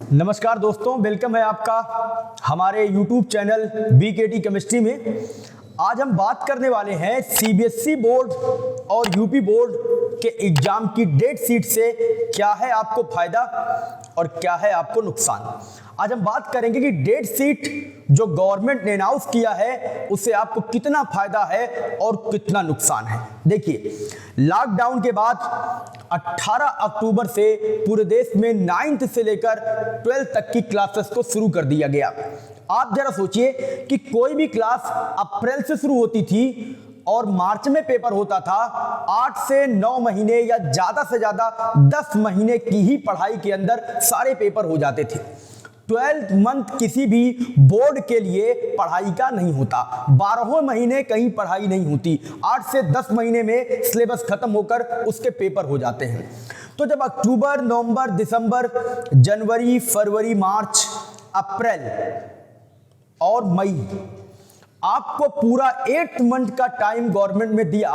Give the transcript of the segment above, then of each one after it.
नमस्कार दोस्तों, वेलकम है आपका हमारे YouTube चैनल BKT केमिस्ट्री में। आज हम बात करने वाले हैं CBSE बोर्ड और UP बोर्ड के एग्जाम की डेट शीट से क्या है आपको फायदा और क्या है आपको नुकसान। आज हम बात करेंगे कि डेट शीट जो गवर्नमेंट ने अनाउंस किया है उससे आपको कितना फायदा है और कितना नुकसान है। देखिए, लॉकडाउन के बाद 18 अक्टूबर से पूरे देश में 9th से लेकर 12th तक की क्लासेस को शुरू कर दिया गया। आप जरा सोचिए कि कोई भी क्लास अप्रैल से शुरू होती थी और मार्च में पेपर होता था। 8 से 9 महीने या ज्यादा से ज्यादा 10 महीने की ही पढ़ाई के अंदर सारे पेपर हो जाते थे। 12th मंथ किसी भी बोर्ड के लिए पढ़ाई का नहीं होता। 12 महीने कहीं पढ़ाई नहीं होती। 8 से 10 महीने में सिलेबस खत्म होकर उसके पेपर हो जाते हैं। तो जब अक्टूबर, नवंबर, दिसंबर, जनवरी, फरवरी, मार्च, अप्रैल और मई आपको पूरा 8 मंथ का टाइम गवर्नमेंट में दिया,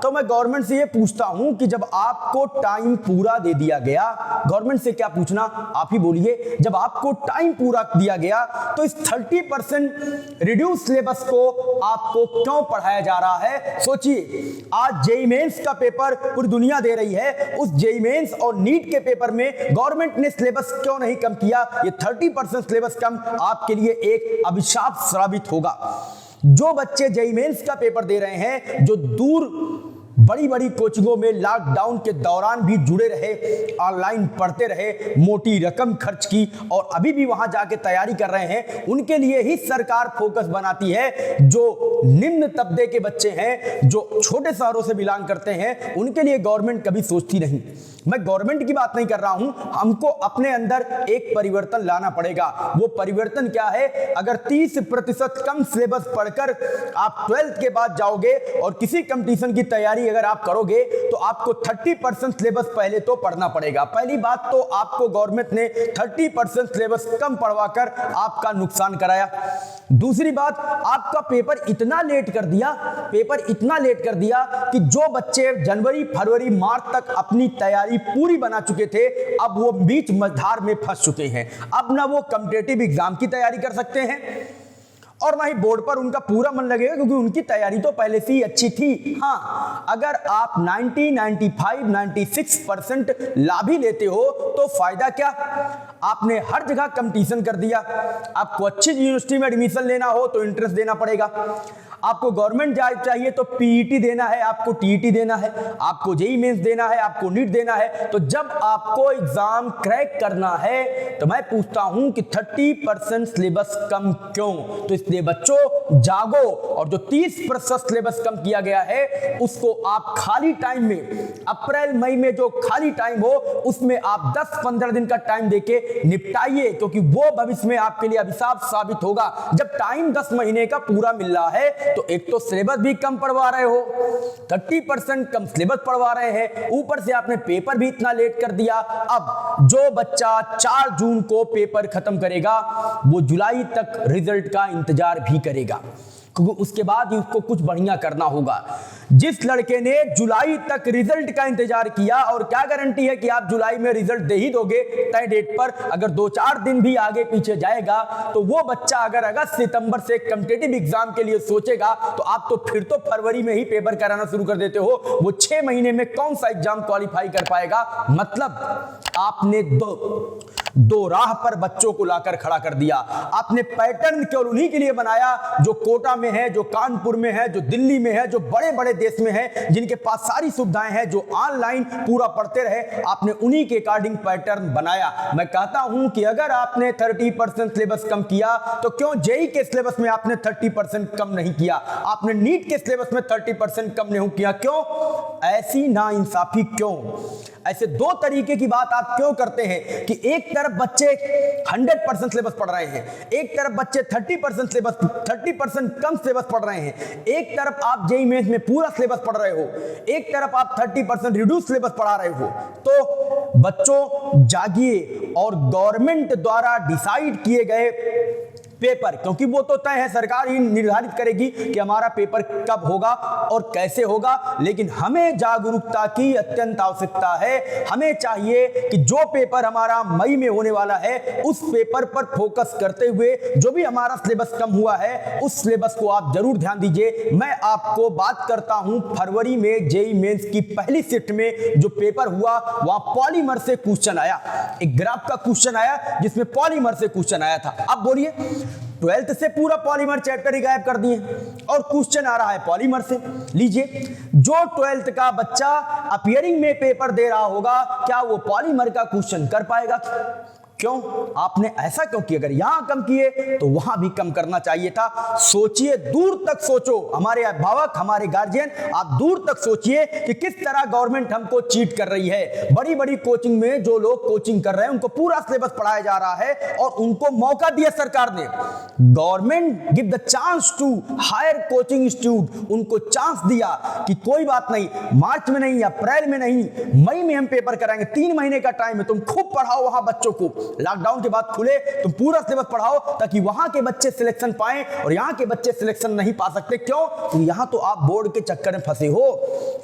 तो मैं गवर्नमेंट से ये पूछता हूं कि जब आपको टाइम पूरा दे दिया गया, गवर्नमेंट से क्या पूछना, आप ही बोलिए, जब आपको टाइम पूरा दिया गया तो इस 30% रिड्यूस सिलेबस को आपको क्यों पढ़ाया जा रहा है। सोचिए, आज जेईई मेंस का पेपर पूरी दुनिया दे रही है, उस जेईई मेंस और नीट के पेपर में गवर्नमेंट ने सिलेबस क्यों नहीं कम किया। ये 30% सिलेबस कम आपके लिए एक अभिशाप साबित होगा। जो बच्चे जेईई मेंस का पेपर दे रहे हैं, जो दूर बड़ी बड़ी कोचिंगों में लॉकडाउन के दौरान भी जुड़े रहे, ऑनलाइन पढ़ते रहे, मोटी रकम खर्च की और अभी भी वहां जाके तैयारी कर रहे हैं, उनके लिए ही सरकार फोकस बनाती है। जो निम्न तबके के बच्चे हैं, जो छोटे शहरों से बिलोंग करते हैं, उनके लिए गवर्नमेंट कभी सोचती नहीं। मैं गवर्नमेंट की बात नहीं कर रहा हूं, हमको अपने अंदर एक परिवर्तन लाना पड़ेगा। वो परिवर्तन क्या है? अगर 30% कम सिलेबस पढ़कर आप 12th के बाद जाओगे और किसी कंपटीशन की तैयारी अगर आप करोगे तो आपको 30% सिलेबस पहले तो पढ़ना पड़ेगा। पहली बात तो आपको गवर्नमेंट ने 30% सिलेबस कम पढ़वाकर आपका नुकसान कराया। दूसरी बात, आपका पेपर इतना लेट कर दिया कि जो बच्चे जनवरी, फरवरी, मार्च तक अपनी तैयारी पूरी बना चुके थे, अब वो बीच मझधार में फंस चुके हैं। अब ना वो कॉम्पिटिटिव एग्जाम की तैयारी कर सकते हैं और ना ही बोर्ड पर उनका पूरा मन लगेगा, क्योंकि उनकी तैयारी तो पहले से ही अच्छी थी। हाँ, अगर आप 90, 95, 96% ला भी लेते हो तो फायदा क्या? आपने हर जगह कंपटीशन कर दिया। आपको अच्छी यूनिवर्सिटी में एडमिशन लेना हो तो इंट्रेंस देना पड़ेगा। आपको गवर्नमेंट जॉब चाहिए तो पीईटी देना है, आपको टीईटी देना है, आपको जेईई मेंस देना है, आपको नीट देना है। तो जब आपको एग्जाम क्रैक करना है तो मैं पूछता हूं कि 30% सिलेबस कम क्यों? तो इसलिए बच्चों जागो और जो 30% सिलेबस कम किया गया है उसको आप खाली टाइम में, अप्रैल मई में जो खाली टाइम हो उसमें आप 10-15 दिन का टाइम देके निपटाइए, क्योंकि वो भविष्य में आपके लिए अभिशाप साबित होगा। जब टाइम 10 महीने का पूरा मिल रहा है तो एक तो सिलेबस भी कम पढ़वा रहे हो, 30% कम सिलेबस पढ़वा रहे हैं, ऊपर से आपने पेपर भी इतना लेट कर दिया। अब जो बच्चा 4 जून को पेपर खत्म करेगा वो जुलाई तक रिजल्ट का इंतजार भी करेगा, क्योंकि उसके बाद ही उसको कुछ बढ़िया करना होगा। जिस लड़के ने जुलाई तक रिजल्ट का इंतजार किया, और क्या गारंटी है कि आप जुलाई में रिजल्ट दे ही दोगे तय डेट पर? अगर 2-4 दिन भी आगे पीछे जाएगा तो वो बच्चा अगर अगस्त सितंबर से कॉम्पिटिटिव एग्जाम के लिए सोचेगा तो आप तो फिर तो फरवरी में ही पेपर कराना शुरू कर देते हो। वो 6 महीने में कौन सा एग्जाम क्वालिफाई कर पाएगा? मतलब आपने दो राह पर बच्चों को लाकर खड़ा कर दिया। आपने पैटर्न केवल उन्हीं के लिए बनाया जो कोटा में है, जो कानपुर में है, जो दिल्ली में है, जो बड़े बड़े देश में है, जिनके पास सारी सुविधाएं हैं, जो ऑनलाइन पूरा पढ़ते रहे। आपने उन्हीं के अकॉर्डिंग पैटर्न बनाया। मैं कहता हूं कि अगर आपने 30% सिलेबस कम किया तो क्यों जेईई के सिलेबस में आपने 30% कम नहीं किया? आपने नीट के सिलेबस में 30% कम नहीं किया? क्यों? ऐसी नाइंसाफी क्यों? ऐसे दो तरीके की बात आप क्यों करते हैं कि एक तरफ बच्चे 100% सिलेबस पढ़ रहे हैं, एक तरफ बच्चे 30% कम सिलेबस पढ़ रहे हैं, एक तरफ आप जेईई मेंस में पूरा सिलेबस पढ़ रहे हो, एक तरफ आप 30% रिड्यूस सिलेबस पढ़ा रहे हो। तो बच्चों जागिए और गवर्नमेंट द्वारा डिसाइड किए गए पेपर, क्योंकि वो तो तय है, सरकार ही निर्धारित करेगी कि हमारा पेपर कब होगा और कैसे होगा। लेकिन हमें जागरूकता की अत्यंत आवश्यकता है। हमें चाहिए कि जो पेपर हमारा मई में होने वाला है उस पेपर पर फोकस करते हुए जो भी हमारा सिलेबस कम हुआ है उस सिलेबस को आप जरूर ध्यान दीजिए। मैं आपको बात करता हूं फरवरी में जेईई मेंस की पहली शिफ्ट में जो पेपर हुआ वहां पॉलीमर से क्वेश्चन आया, एक ग्राफ का क्वेश्चन आया जिसमें पॉलीमर से क्वेश्चन आया था। अब बोलिए, 12th से पूरा पॉलीमर चैप्टर ही गायब कर दिए और क्वेश्चन आ रहा है पॉलीमर से। लीजिए, जो 12th का बच्चा अपीयरिंग में पेपर दे रहा होगा क्या वो पॉलीमर का क्वेश्चन कर पाएगा? क्यों? आपने ऐसा क्यों किया? अगर यहां कम किए तो वहां भी कम करना चाहिए था। सोचिए, दूर तक सोचो, हमारे अभिभावक, हमारे गार्जियन, आप दूर तक सोचिए कि किस तरह गवर्नमेंट हमको चीट कर रही है। बड़ी बड़ी कोचिंग में जो लोग कोचिंग कर रहे हैं उनको पूरा सिलेबस पढ़ाया जा रहा है और उनको मौका दिया सरकार ने। Government give the chance to hire coaching institute, उनको चांस दिया कि कोई बात नहीं, मार्च में नहीं, अप्रैल में नहीं, मई में हम पेपर कराएंगे, 3 महीने का टाइम है, तुम खूब पढ़ाओ वहां बच्चों को। लॉकडाउन के बाद खुले तुम पूरा सिलेबस पढ़ाओ ताकि वहां के बच्चे सिलेक्शन पाएं और यहां के बच्चे सिलेक्शन नहीं पा सकते। क्यों? तो यहां तो आप बोर्ड के चक्कर में फंसे हो,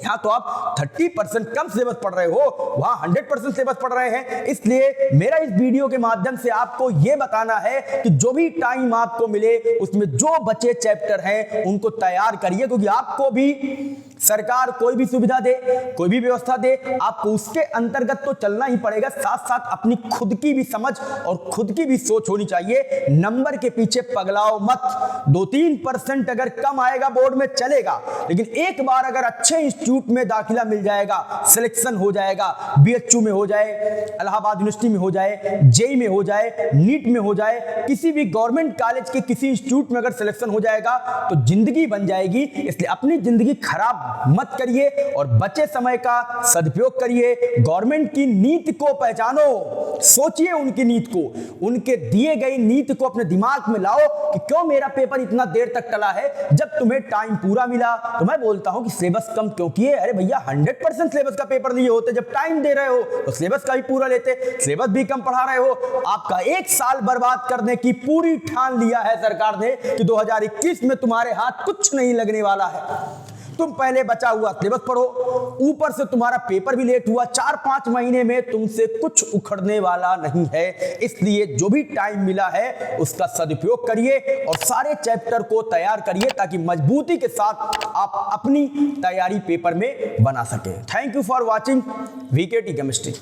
यहां तो आप 30% कम सिलेबस पढ़ रहे हो, वहां 100% सिलेबस पढ़ रहे हैं। इसलिए मेरा इस वीडियो के माध्यम से आपको यह बताना है कि जो भी टाइम आपको मिले उसमें जो बचे चैप्टर हैं उनको तैयार करिए, क्योंकि आपको भी सरकार कोई भी सुविधा दे, कोई भी व्यवस्था दे, आपको उसके अंतर्गत तो चलना ही पड़ेगा। साथ साथ अपनी खुद की भी समझ और खुद की भी सोच होनी चाहिए। नंबर के पीछे पगलाओ मत। 2-3% अगर कम आएगा बोर्ड में चलेगा, लेकिन एक बार अगर अच्छे इंस्टीट्यूट में दाखिला मिल जाएगा, सिलेक्शन हो जाएगा, बीएचयू में हो जाए, इलाहाबाद यूनिवर्सिटी में हो जाए, जेईई में हो जाए, नीट में हो जाए, किसी भी गवर्नमेंट कॉलेज के किसी इंस्टीट्यूट में अगर सिलेक्शन हो जाएगा तो जिंदगी बन जाएगी। इसलिए अपनी जिंदगी खराब मत करिए और बचे समय का सदुपयोग करिए। गवर्नमेंट की नीति को पहचानो, सोचिए उनकी नीति को, उनके दिए गई नीति को अपने दिमाग में लाओ कि क्यों मेरा पेपर इतना देर तक टला है जब तुम्हें टाइम पूरा मिला। तो मैं बोलता हूं कि सिलेबस कम क्यों किए? अरे भैया, 100% सिलेबस का पेपर लिए होते, जब टाइम दे रहे हो तो सिलेबस का भी पूरा लेते। सिलेबस भी कम पढ़ा रहे हो, आपका 1 साल बर्बाद करने की पूरी ठान लिया है सरकार ने कि 2021 में तुम्हारे हाथ कुछ नहीं लगने वाला है। तुम पहले बचा हुआ सिलेबस पढ़ो, ऊपर से तुम्हारा पेपर भी लेट हुआ, 4-5 महीने में तुमसे कुछ उखड़ने वाला नहीं है। इसलिए जो भी टाइम मिला है उसका सदुपयोग करिए और सारे चैप्टर को तैयार करिए ताकि मजबूती के साथ आप अपनी तैयारी पेपर में बना सके। Thank you for watching VKT chemistry.